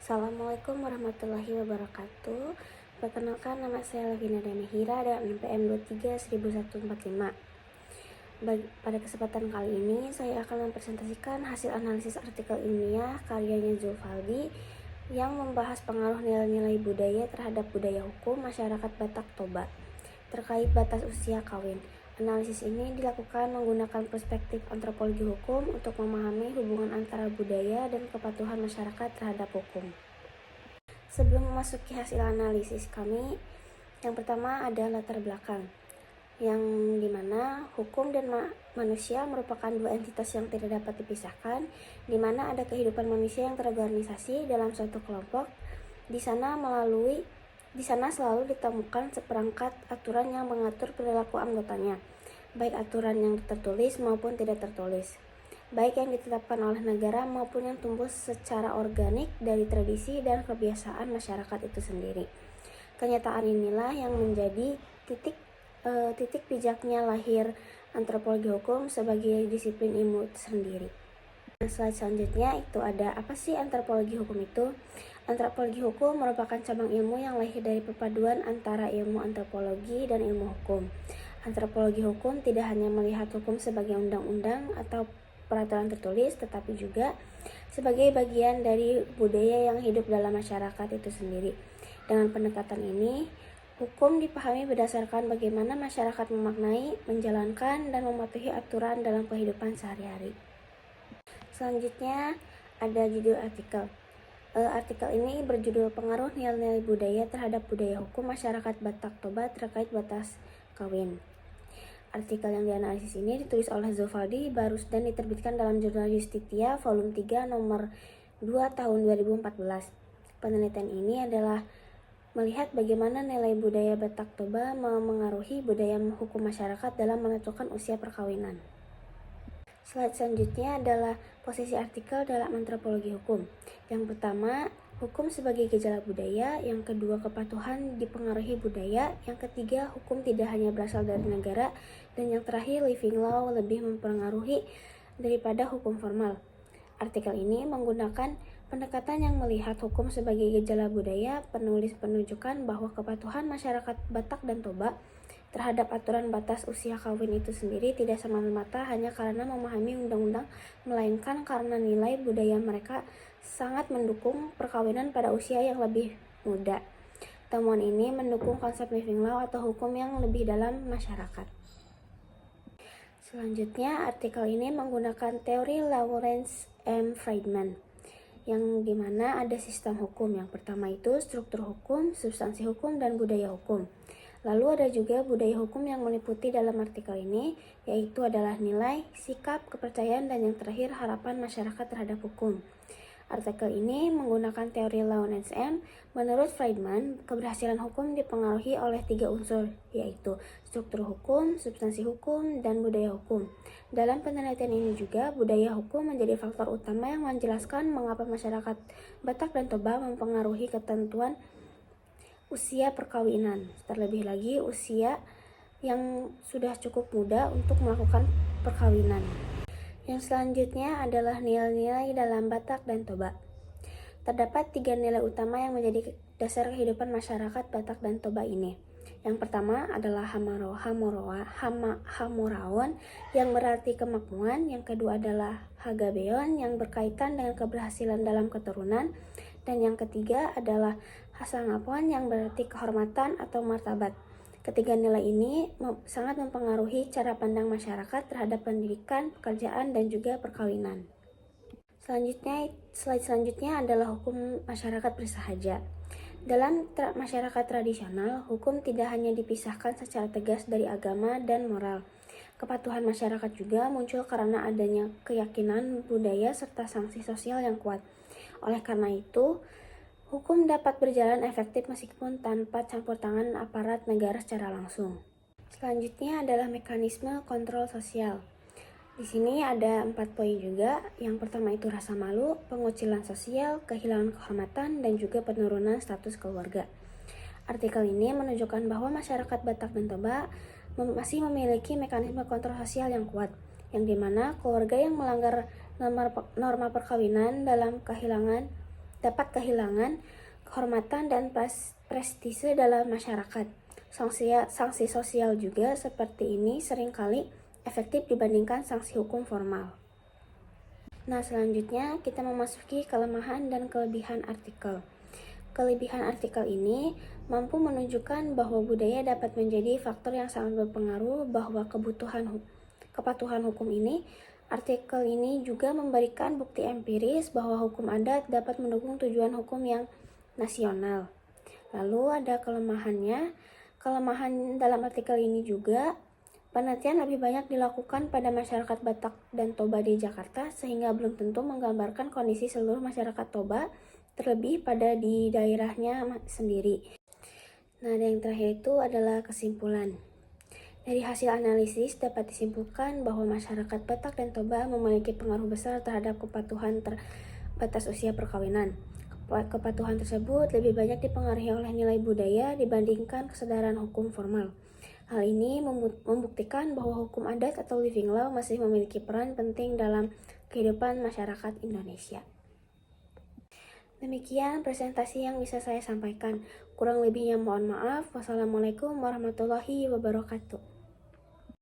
Assalamualaikum warahmatullahi wabarakatuh. Perkenalkan, nama saya Lavina Danahira dan NPM 23 1145. Pada kesempatan kali ini saya akan mempresentasikan hasil analisis artikel ilmiah karyanya Zulfaldi yang membahas pengaruh nilai-nilai budaya terhadap budaya hukum masyarakat Batak Toba terkait batas usia kawin. Analisis ini dilakukan menggunakan perspektif antropologi hukum untuk memahami hubungan antara budaya dan kepatuhan masyarakat terhadap hukum. Sebelum memasuki hasil analisis kami, yang pertama ada latar belakang, yang dimana hukum dan manusia merupakan dua entitas yang tidak dapat dipisahkan, dimana ada kehidupan manusia yang terorganisasi dalam suatu kelompok. Di sana selalu ditemukan seperangkat aturan yang mengatur perilaku anggotanya, baik aturan yang tertulis maupun tidak tertulis, baik yang ditetapkan oleh negara maupun yang tumbuh secara organik dari tradisi dan kebiasaan masyarakat itu sendiri. Kenyataan inilah yang menjadi titik pijaknya lahir antropologi hukum sebagai disiplin ilmu itu sendiri. Slide selanjutnya itu ada apa sih antropologi hukum itu? Antropologi hukum merupakan cabang ilmu yang lahir dari perpaduan antara ilmu antropologi dan ilmu hukum. Antropologi hukum tidak hanya melihat hukum sebagai undang-undang atau peraturan tertulis, tetapi juga sebagai bagian dari budaya yang hidup dalam masyarakat itu sendiri. Dengan pendekatan ini, hukum dipahami berdasarkan bagaimana masyarakat memaknai, menjalankan, dan mematuhi aturan dalam kehidupan sehari-hari. Selanjutnya ada judul artikel. Artikel ini berjudul Pengaruh Nilai-Nilai Budaya Terhadap Budaya Hukum Masyarakat Batak Toba Terkait Batas Kawin. Artikel yang dianalisis ini ditulis oleh Zulfaldi Barus dan diterbitkan dalam Jurnal Justitia volume 3 nomor 2 tahun 2014. Penelitian ini adalah melihat bagaimana nilai budaya Batak Toba memengaruhi budaya hukum masyarakat dalam menentukan usia perkawinan. Slide selanjutnya adalah posisi artikel dalam antropologi hukum. Yang pertama, hukum sebagai gejala budaya. Yang kedua, kepatuhan dipengaruhi budaya. Yang ketiga, hukum tidak hanya berasal dari negara. Dan yang terakhir, living law lebih mempengaruhi daripada hukum formal. Artikel ini menggunakan pendekatan yang melihat hukum sebagai gejala budaya. Penulis menunjukkan bahwa kepatuhan masyarakat Batak dan Toba terhadap aturan batas usia kawin itu sendiri tidak semata-mata hanya karena memahami undang-undang, melainkan karena nilai budaya mereka sangat mendukung perkawinan pada usia yang lebih muda. Temuan ini mendukung konsep living law atau hukum yang lebih dalam masyarakat. Selanjutnya, artikel ini menggunakan teori Lawrence M. Friedman, yang dimana ada sistem hukum. Yang pertama itu struktur hukum, substansi hukum, dan budaya hukum. Lalu ada juga budaya hukum yang meliputi dalam artikel ini, yaitu adalah nilai, sikap, kepercayaan, dan yang terakhir harapan masyarakat terhadap hukum. Artikel ini menggunakan teori Lawrence M. Menurut Friedman, keberhasilan hukum dipengaruhi oleh 3 unsur, yaitu struktur hukum, substansi hukum, dan budaya hukum. Dalam penelitian ini juga, budaya hukum menjadi faktor utama yang menjelaskan mengapa masyarakat Batak dan Toba mempengaruhi ketentuan usia perkawinan, terlebih lagi usia yang sudah cukup muda untuk melakukan perkawinan. Yang selanjutnya adalah nilai-nilai dalam Batak dan Toba. Terdapat 3 nilai utama yang menjadi dasar kehidupan masyarakat Batak dan Toba ini. Yang pertama adalah Hamoraon yang berarti kemakmuran. Yang kedua adalah Hagabeon yang berkaitan dengan keberhasilan dalam keturunan. Dan yang ketiga adalah Hasangapon yang berarti kehormatan atau martabat. Ketiga nilai ini sangat mempengaruhi cara pandang masyarakat terhadap pendidikan, pekerjaan, dan juga perkawinan. Slide selanjutnya adalah hukum masyarakat bersahaja. Dalam masyarakat tradisional, hukum tidak hanya dipisahkan secara tegas dari agama dan moral. Kepatuhan masyarakat juga muncul karena adanya keyakinan budaya serta sanksi sosial yang kuat. Oleh karena itu, hukum dapat berjalan efektif meskipun tanpa campur tangan aparat negara secara langsung. Selanjutnya adalah mekanisme kontrol sosial. Di sini ada 4 poin juga. Yang pertama itu rasa malu, pengucilan sosial, kehilangan kehormatan, dan juga penurunan status keluarga. Artikel ini menunjukkan bahwa masyarakat Batak dan Toba masih memiliki mekanisme kontrol sosial yang kuat, yang dimana keluarga yang melanggar norma perkawinan dalam kehilangan dapat kehilangan kehormatan dan prestise dalam masyarakat. Sanksi sosial juga seperti ini seringkali efektif dibandingkan sanksi hukum formal. Nah, selanjutnya kita memasuki kelemahan dan kelebihan artikel. Kelebihan artikel ini mampu menunjukkan bahwa budaya dapat menjadi faktor yang sangat berpengaruh bahwa kepatuhan hukum ini. Artikel ini juga memberikan bukti empiris bahwa hukum adat dapat mendukung tujuan hukum yang nasional. Lalu ada kelemahannya. Kelemahan dalam artikel ini juga penelitian lebih banyak dilakukan pada masyarakat Batak dan Toba di Jakarta sehingga belum tentu menggambarkan kondisi seluruh masyarakat Toba, terlebih pada di daerahnya sendiri. Nah, dan yang terakhir itu adalah kesimpulan. Dari hasil analisis dapat disimpulkan bahwa masyarakat Batak dan Toba memiliki pengaruh besar terhadap kepatuhan batas usia perkawinan. Kepatuhan tersebut lebih banyak dipengaruhi oleh nilai budaya dibandingkan kesadaran hukum formal. Hal ini membuktikan bahwa hukum adat atau living law masih memiliki peran penting dalam kehidupan masyarakat Indonesia. Demikian presentasi yang bisa saya sampaikan. Kurang lebihnya mohon maaf. Wassalamualaikum warahmatullahi wabarakatuh.